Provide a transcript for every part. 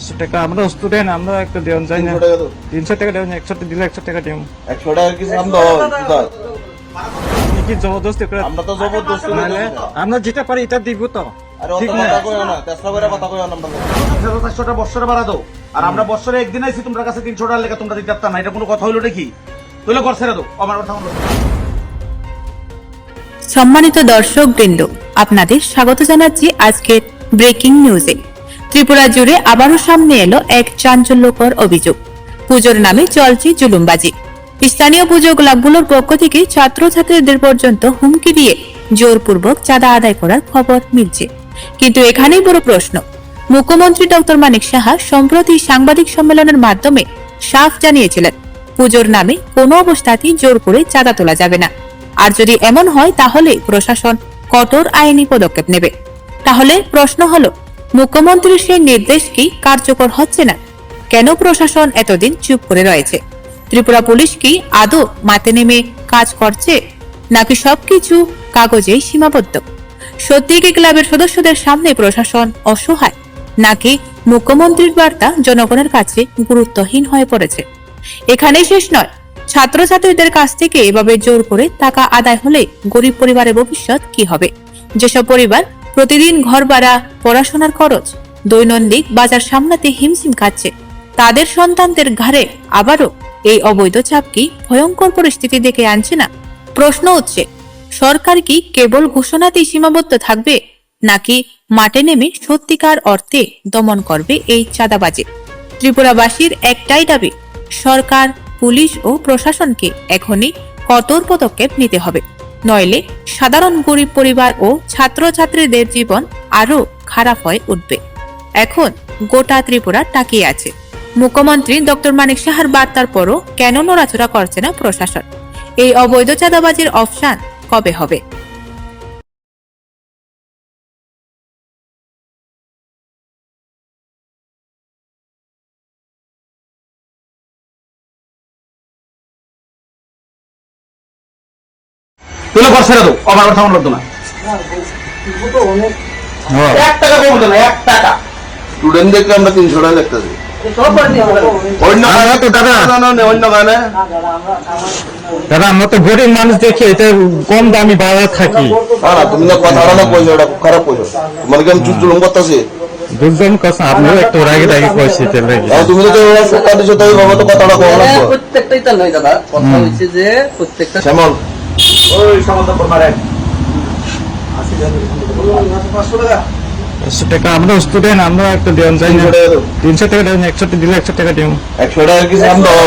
100 টাকা আমরা স্টুডেন্ট আমরা একটা দেওয়া যায় না 300 টাকা দেওয়া 100 টাকা দিলে 100 টাকা দিও 100 টাকা কি সাম দাও কি জবরদস্তি করে আমরা তো জবরদস্তি নাহলে আমরা যেটা পারি এটা দিব তো আরে অত কথা কইও না তেসরা করে কথা কইও না আমরা 400 টাকা বছরে বাড়া দাও আর আমরা বছরে একদিন আইছি তোমার কাছে 300 টাকা লেখা তোমরা দিতে পারতা না এটা কোনো কথা হইলো নাকি তুইলে কর ছেড়ে দাও আমার কথা হলো সম্মানিত দর্শকবৃন্দ, আপনাদের স্বাগত জানাচ্ছি আজকের ব্রেকিং নিউজে। ত্রিপুরা জুড়ে আবারও সামনে এলো এক চাঞ্চল্যকর অভিযোগ। পুজোর নামে চলছে জুলুমবাজি। স্থানীয় পুজো ক্লাবগুলোর পক্ষ থেকে ছাত্রছাত্রীদের পর্যন্ত হুমকি দিয়ে জোরপূর্বক চাঁদা আদায় করার খবর মিলছে। কিন্তু এখানেই বড় প্রশ্ন, মুখ্যমন্ত্রী ডক্টর মানিক সাহা সম্প্রতি সাংবাদিক সম্মেলনের মাধ্যমে সাফ জানিয়েছিলেন পুজোর নামে কোনো অবস্থাতেই জোর করে চাঁদা তোলা যাবে না। আর যদি এমন হয় তাহলে প্রশাসন কঠোর আইনি পদক্ষেপ নেবে। তাহলে প্রশ্ন হলো, মুখ্যমন্ত্রীর সেই নির্দেশ কি কার্যকর হচ্ছে না? কেন প্রশাসন এতদিন চুপ করে রয়েছে? ত্রিপুরা পুলিশ কি আদৌ মাঠে নেমে কাজ করছে, নাকি সবকিছু কাগজেই সীমাবদ্ধ? সত্যি কি ক্লাবের সদস্যদের সামনে প্রশাসন অসহায়, নাকি মুখ্যমন্ত্রীর বার্তা জনগণের কাছে গুরুত্বহীন হয়ে পড়েছে? এখানেই শেষ নয়, ছাত্রছাত্রীদের কাছ থেকে এভাবে জোর করে টাকা আদায় হলে গরিব পরিবারের ভবিষ্যৎ কি হবে? যেসব পরিবার প্রতিদিন ঘর ভাড়া, পড়াশোনার খরচ, দৈনন্দিন বাজার সামলাতে হিমশিম খাচ্ছে, তাদের সন্তানদের ঘাড়ে আবারও এই অবৈধ চাপ কি ভয়ঙ্কর পরিস্থিতি ডেকে আনছে না? প্রশ্ন উঠছে, সরকার কি কেবল ঘোষণাতেই সীমাবদ্ধ থাকবে, নাকি মাঠে নেমে সত্যিকার অর্থে দমন করবে এই চাঁদাবাজি? ত্রিপুরাবাসীর একটাই দাবি, সরকার, পুলিশ ও প্রশাসনকে এখনই কঠোর পদক্ষেপ নিতে হবে, নইলে সাধারণ গরিব পরিবার ও ছাত্রছাত্রীদের জীবন আরো খারাপ হয়ে উঠবে। এখন গোটা ত্রিপুরা তাকিয়ে আছে, মুখ্যমন্ত্রী ডক্টর মানিক সাহার বার্তার পরও কেন নড়াচড়া করছে না প্রশাসন? এই অবৈধ চাঁদাবাজির অবসান কবে হবে? তুইলে কর ছেড়ে দাও আমার কথা হলো না 1 টাকা কম হতো না 1 টাকা স্টুডেন্ট দেখে আমরা 300 টাকা দেখতেছি অন্য আমরা তো দাদা অন্য গানে দাদা আমরা তো গরিব মানুষ দেখে এটা কম দামি বাজার থাকি না তুমি তো কথা না কইছো এটা খুব খারাপ কইছো তোমার কি আমি জুলুম করতেছি বুঝলাম কথা আপনিও একটু রাগে রাগে কইছি তেল রাগে তুমি তো সরকার দিছো তাই বাবা তো কথাটা কম না প্রত্যেকটাই তা নয় দাদা, কথা হচ্ছে যে প্রত্যেকটা শ্যামল ওই সমান্ত করবারে 100 টাকা আমরা স্টুডেন্ট আমরা একটা দেওয়া যায় না 300 টাকা দেওয়া 100 টাকা দিলে 100 টাকা দিও 100 টাকা কি সাম দাও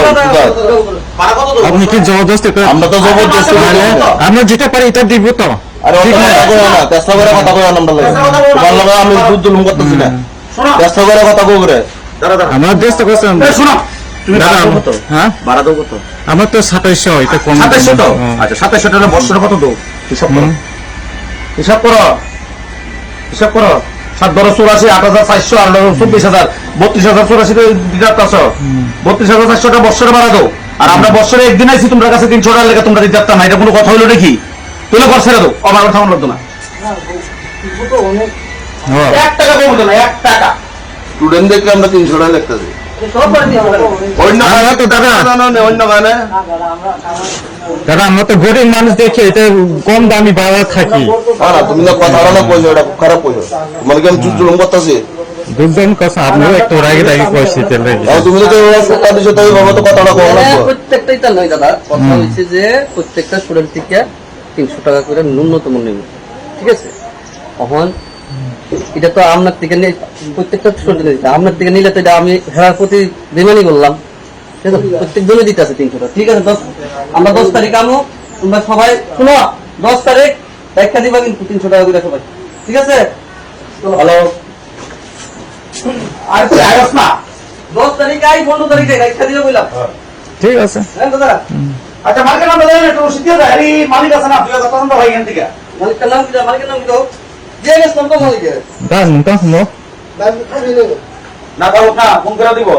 আপনি কি জবরদস্তি করে আমরা তো জবরদস্তি নাহলে আমরা যেটা পারি এটা দিব তো আরে অত কথা কইও না তেসরা করে কথা কইও না আমরা তোমার লাগা আমি জুলুম করতেছি না তেসরা করে কথা কইও রে আমরা দেশটা করছেন শোনো তুমি দাদা ভাড়া কত? হ্যাঁ ভাড়া দাও কত? আমার তো 2700 এটা কম 2700 তো হ্যাঁ। আচ্ছা 2700 টাকা বছরে কত দাও হিসাব করো হিসাব করো হিসাব করো 7 12 84 8400 আর 24000 32000 84 দিতে পারছো 32400 টাকা বছরে ভাড়া দাও আর আমরা বছরে একদিন আইছি তোমার কাছে 300 টাকা লেখা তোমরা দিতে পারতা না এটা কোনো কথা হইলো নাকি তুইলে কর ছেড়ে দাও আমার কথা হলো না হ্যাঁ 1 টাকা কম হতো না 1 টাকা স্টুডেন্ট দেখে আমরা 300 টাকা দেখতেছি অন্য আমরা তো দাদা অন্য গানে দাদা আমরা তো গরিব মানুষ দেখে এটা কম দামি বাজার থাকি না তুমি তো কথা না কইছো এটা খুব খারাপ কইছো তোমার কি আমি জুলুম করতেছি বুঝলাম কথা আপনিও একটু রাগে রাগে কইছি তেল রাগে তুমি তো সরকার দিছো তাই বাবা তো কথাটা কম না প্রত্যেকটাই তা নয় দাদা, কথা হচ্ছে যে প্রত্যেকটা স্টুডেন্ট থেকে 300 টাকা করে ন্যূনতম নেবে, ঠিক আছে? এখন এটা তো আপনার থেকে প্রত্যেকটা স্টুডেন্ট আপনার থেকে নিলে তো এটা আমি হেরার প্রতি বেমানি বললাম, প্রত্যেক জনে দিতে আছে 300 টাকা, ঠিক আছে? আমরা 10 তারিখ আমো, তোমরা সবাই শুনো 10 তারিখ দেখা দিবা কিন্তু 300 টাকা করে সবাই, ঠিক আছে? হ্যালো আর তুই আইস না 10 তারিখ আই 15 তারিখে দেখা দিবা বললাম, ঠিক আছে হ্যাঁ দাদা? আচ্ছা মালিকের নাম দাও একটু রসিদ দিয়ে দাও এই মালিক আছে না 2000 টাকা ভাই এখান থেকে মালিকের নাম কি? মালিকের নাম কি দাও? দিয়ে গেছ নাম তো মালিকের দান তো নো না দাও না ফোন করে দিব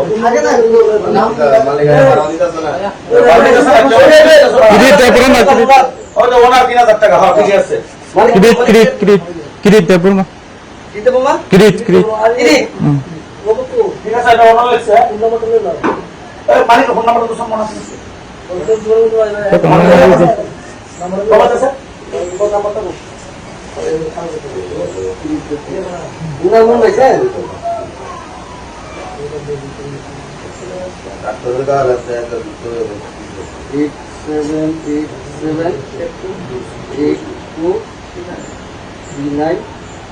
ক্রেডিট দেব না ওই তো ওনার 3000 টাকা হ্যাঁ ঠিক আছে ক্রেডিট দেব না দিতে বাবা ক্রেডিট ইরি ঠিক আছে আছে এটা অন্য হয়েছে মালিক ফোন নাম্বার তো সব মনে আছে বাবা আছে মন হয়েছে ডাক্তারের কাছে আছে একটা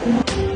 87878239